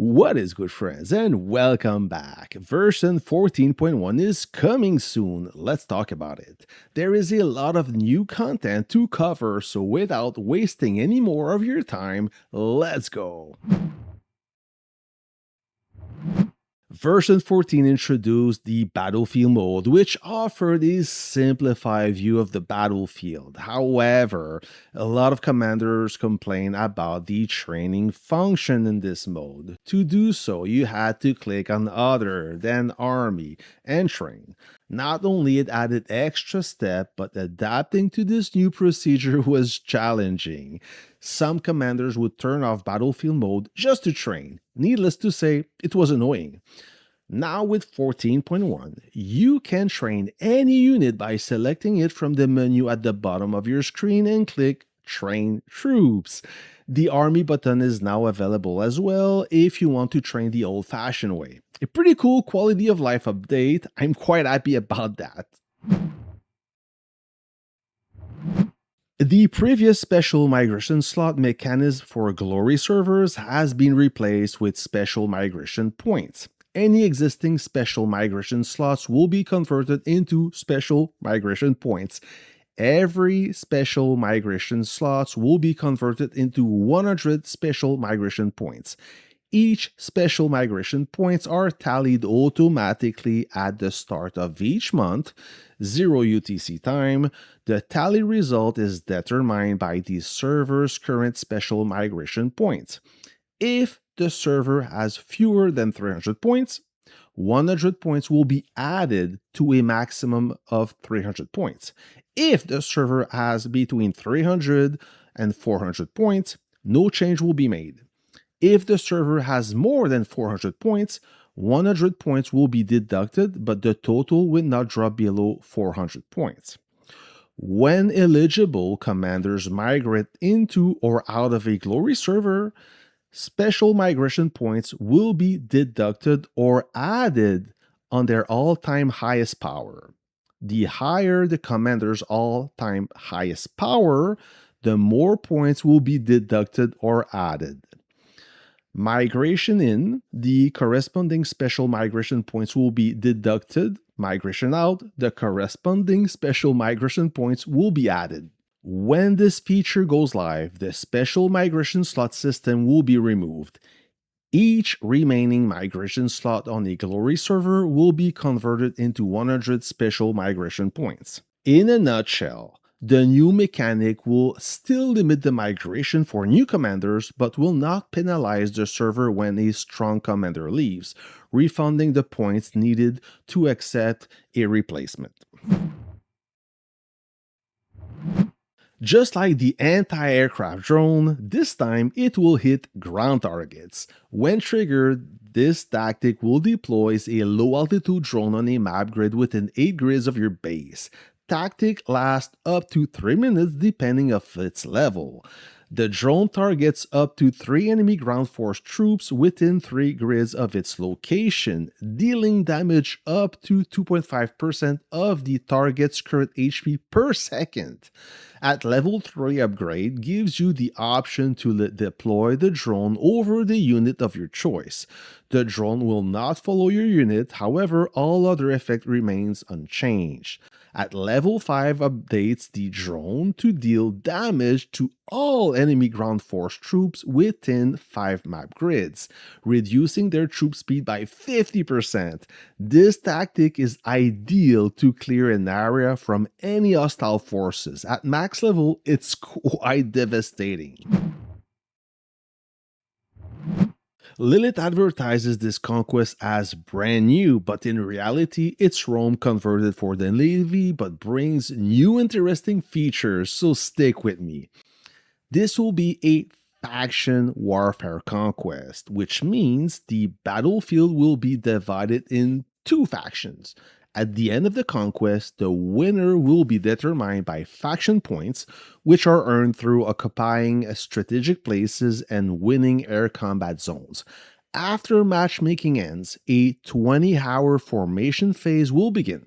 What is good, friends, and welcome back. Version 14.1 is coming soon. Let's talk about it. There is a lot of new content to cover, so without wasting any more of your time, let's go. Version 14 introduced the battlefield mode, which offered a simplified view of the battlefield. However, a lot of commanders complain about the training function in this mode. To do so, you had to click on Other, then Army, and Train. Not only it added extra step, but adapting to this new procedure was challenging. Some commanders would turn off battlefield mode just to train. Needless to say, it was annoying. Now with 14.1, you can train any unit by selecting it from the menu at the bottom of your screen and click Train Troops. The Army button is now available as well if you want to train the old-fashioned way. A pretty cool quality of life update. I'm quite happy about that. The previous special migration slot mechanism for glory servers has been replaced with special migration points. Any existing special migration slots will be converted into special migration points. Every special migration slots will be converted into 100 special migration points. Each special migration points are tallied automatically at the start of each month, 0 UTC time. The tally result is determined by the server's current special migration points. If the server has fewer than 300 points, 100 points will be added to a maximum of 300 points. If the server has between 300 and 400 points, no change will be made. If the server has more than 400 points, 100 points will be deducted, but the total will not drop below 400 points. When eligible, commanders migrate into or out of a glory server, special migration points will be deducted or added on their all-time highest power. The higher the commander's all-time highest power, the more points will be deducted or added. Migration in, the corresponding special migration points will be deducted. Migration out, the corresponding special migration points will be added. When this feature goes live, the special migration slot system will be removed. Each remaining migration slot on a glory server will be converted into 100 special migration points. In a nutshell, the new mechanic will still limit the migration for new commanders, but will not penalize the server when a strong commander leaves, refunding the points needed to accept a replacement. Just like the anti-aircraft drone, this time it will hit ground targets. When triggered, this tactic will deploy a low-altitude drone on a map grid within 8 grids of your base. Tactic lasts up to 3 minutes depending on its level. The drone targets up to 3 enemy ground force troops within 3 grids of its location, dealing damage up to 2.5% of the target's current HP per second. At level 3 upgrade gives you the option to deploy the drone over the unit of your choice. The drone will not follow your unit, however, all other effect remains unchanged. At level 5 updates the drone to deal damage to all enemy ground force troops within 5 map grids, reducing their troop speed by 50%. This tactic is ideal to clear an area from any hostile forces. At max level, it's quite devastating. Lilith advertises this conquest as brand new, but in reality, it's Rome converted for the Navy, but brings new interesting features, so stick with me. This will be a faction warfare conquest, which means the battlefield will be divided in 2 factions. At the end of the conquest, the winner will be determined by faction points, which are earned through occupying strategic places and winning air combat zones. After matchmaking ends, a 20-hour formation phase will begin,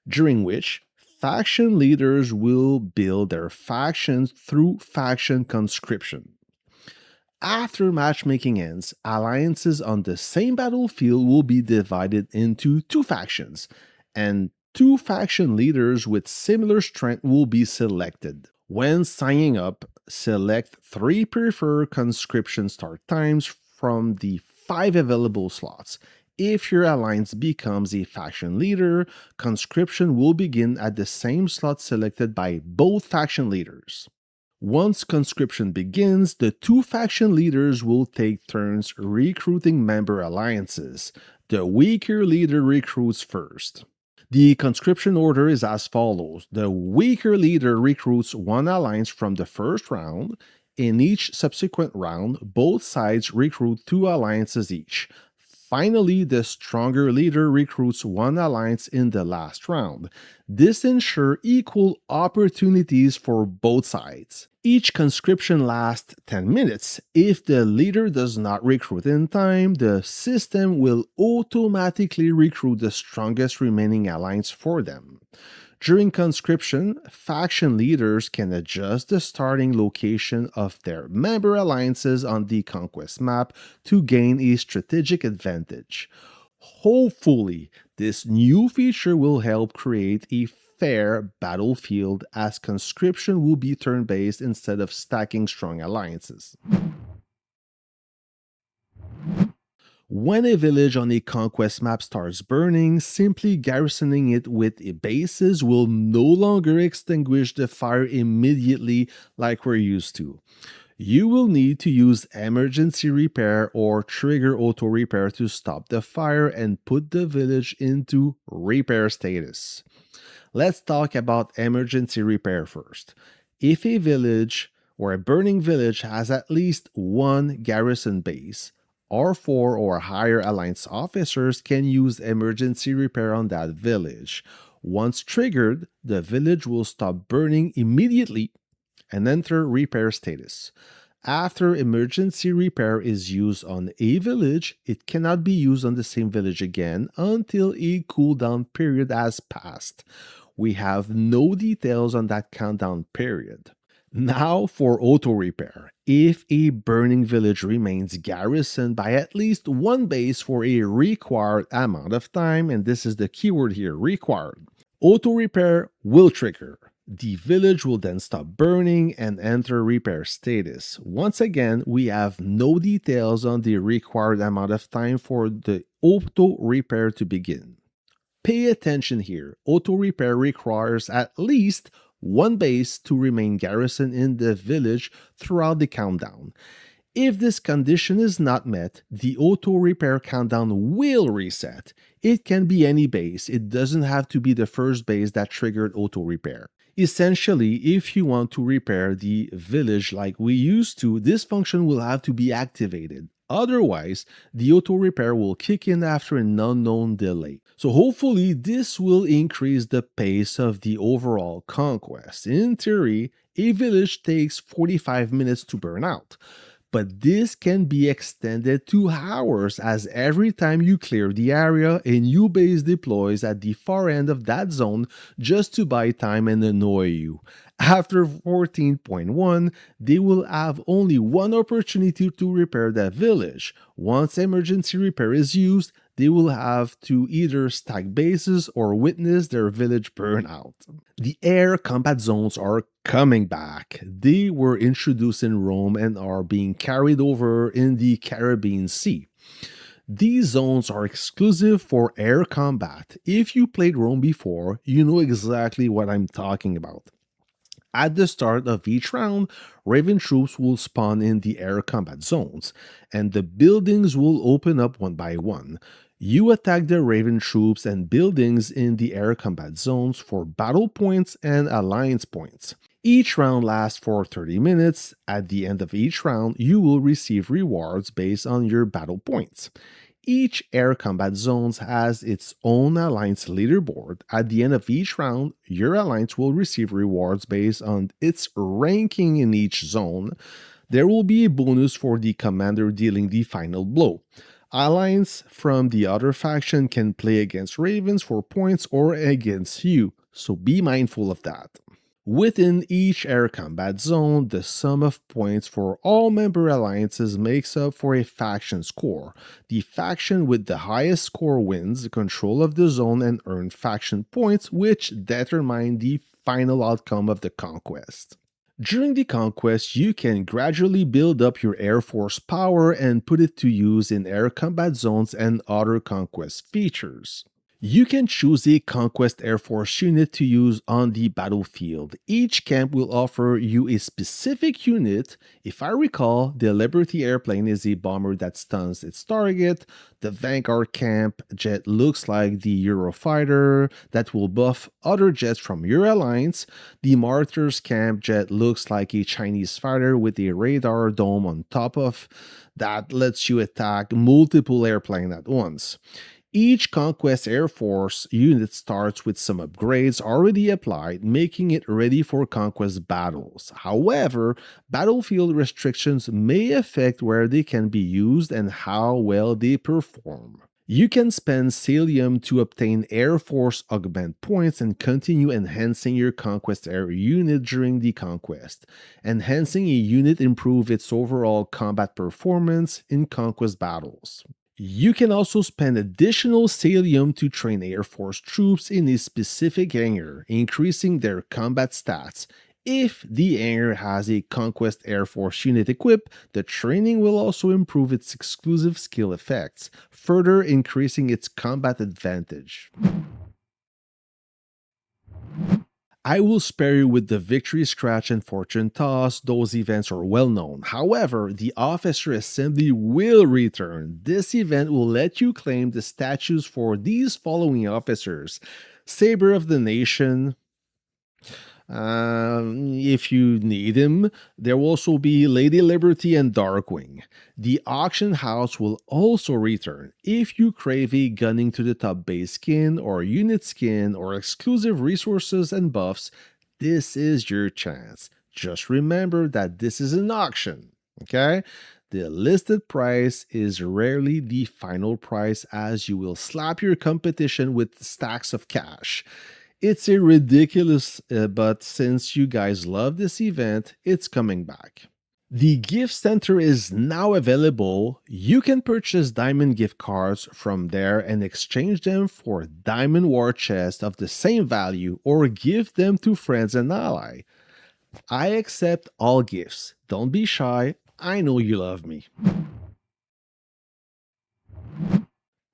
during which faction leaders will build their factions through faction conscription. After matchmaking ends, alliances on the same battlefield will be divided into two factions, and two faction leaders with similar strength will be selected. When signing up, select three preferred conscription start times from the five available slots. If your alliance becomes a faction leader, conscription will begin at the same slot selected by both faction leaders. Once conscription begins, the two faction leaders will take turns recruiting member alliances. The weaker leader recruits first. The conscription order is as follows. The weaker leader recruits one alliance from the first round. In each subsequent round, both sides recruit two alliances each. Finally, the stronger leader recruits one alliance in the last round. This ensures equal opportunities for both sides. Each conscription lasts 10 minutes. If the leader does not recruit in time, the system will automatically recruit the strongest remaining alliance for them. During conscription, faction leaders can adjust the starting location of their member alliances on the Conquest map to gain a strategic advantage. Hopefully, this new feature will help create a fair battlefield as conscription will be turn-based instead of stacking strong alliances. When a village on a conquest map starts burning, simply garrisoning it with bases will no longer extinguish the fire immediately like we're used to. You will need to use emergency repair or trigger auto repair to stop the fire and put the village into repair status. Let's talk about emergency repair first. If a village or a burning village has at least one garrison base, R4 or higher alliance officers can use emergency repair on that village. Once triggered, the village will stop burning immediately and enter repair status. After emergency repair is used on a village, it cannot be used on the same village again until a cooldown period has passed. We have no details on that countdown period. Now for auto repair. If a burning village remains garrisoned by at least one base for a required amount of time, and this is the keyword here, required, auto repair will trigger. The village will then stop burning and enter repair status. Once again, we have no details on the required amount of time for the auto repair to begin. Pay attention here. Auto repair requires at least one base to remain garrisoned in the village throughout the countdown. If this condition is not met, the auto repair countdown will reset. It can be any base. It doesn't have to be the first base that triggered auto repair. Essentially, if you want to repair the village like we used to, this function will have to be activated. Otherwise, the auto repair will kick in after an unknown delay. So hopefully this will increase the pace of the overall conquest. In theory, a village takes 45 minutes to burn out. But this can be extended to hours as every time you clear the area, a new base deploys at the far end of that zone just to buy time and annoy you. After 14.1, they will have only one opportunity to repair that village. Once emergency repair is used, they will have to either stack bases or witness their village burn out. The air combat zones are coming back. They were introduced in Rome and are being carried over in the Caribbean Sea. These zones are exclusive for air combat. If you played Rome before, you know exactly what I'm talking about. At the start of each round, Raven troops will spawn in the air combat zones, and the buildings will open up one by one. You attack the Raven troops and buildings in the air combat zones for battle points and alliance points. Each round lasts for 30 minutes. At the end of each round, you will receive rewards based on your battle points. Each air combat zones has its own alliance leaderboard. At the end of each round, your alliance will receive rewards based on its ranking in each zone. There will be a bonus for the commander dealing the final blow. Alliance from the other faction can play against Ravens for points or against you, so be mindful of that. Within each air combat zone, the sum of points for all member alliances makes up for a faction score. The faction with the highest score wins control of the zone and earn faction points, which determine the final outcome of the conquest. During the conquest, you can gradually build up your air force power and put it to use in air combat zones and other conquest features. You can choose a Conquest Air Force unit to use on the battlefield. Each camp will offer you a specific unit. If I recall, the Liberty airplane is a bomber that stuns its target. The Vanguard camp jet looks like the Eurofighter that will buff other jets from your alliance. The Martyrs camp jet looks like a Chinese fighter with a radar dome on top of that lets you attack multiple airplanes at once. Each Conquest Air Force unit starts with some upgrades already applied, making it ready for Conquest battles. However, battlefield restrictions may affect where they can be used and how well they perform. You can spend Salium to obtain Air Force Augment points and continue enhancing your Conquest Air unit during the Conquest. Enhancing a unit improves its overall combat performance in Conquest battles. You can also spend additional Salium to train Air Force troops in a specific hangar, increasing their combat stats. If the hangar has a Conquest Air Force unit equipped, the training will also improve its exclusive skill effects, further increasing its combat advantage. I will spare you with the Victory Scratch and Fortune Toss, those events are well known. However, the Officer Assembly will return. This event will let you claim the statues for these following officers: Saber of the Nation, if you need him. There will also be Lady Liberty and Darkwing. The auction house will also return. If you crave a gunning to the top base skin or unit skin or exclusive resources and buffs, this is your chance. Just remember that this is an auction, okay? The listed price is rarely the final price, as you will slap your competition with stacks of cash. It's a ridiculous, but since you guys love this event, it's coming back. The gift center is now available. You can purchase diamond gift cards from there and exchange them for diamond war chests of the same value or give them to friends and ally. I accept all gifts. Don't be shy. I know you love me.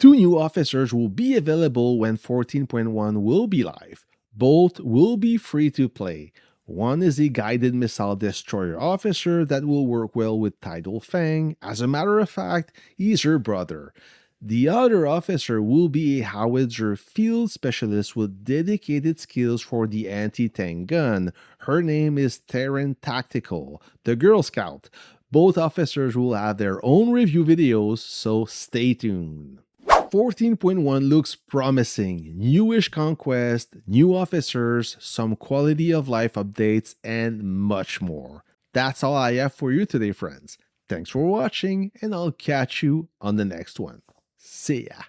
2 new officers will be available when 14.1 will be live. Both will be free to play. One is a guided missile destroyer officer that will work well with Tidal Fang. As a matter of fact, he's her brother. The other officer will be a howitzer field specialist with dedicated skills for the anti-tank gun. Her name is Terran Tactical, the Girl Scout. Both officers will have their own review videos, so stay tuned. 14.1 looks promising. Newish conquest, new officers, some quality of life updates, and much more. That's all I have for you today, friends. Thanks for watching, and I'll catch you on the next one. See ya.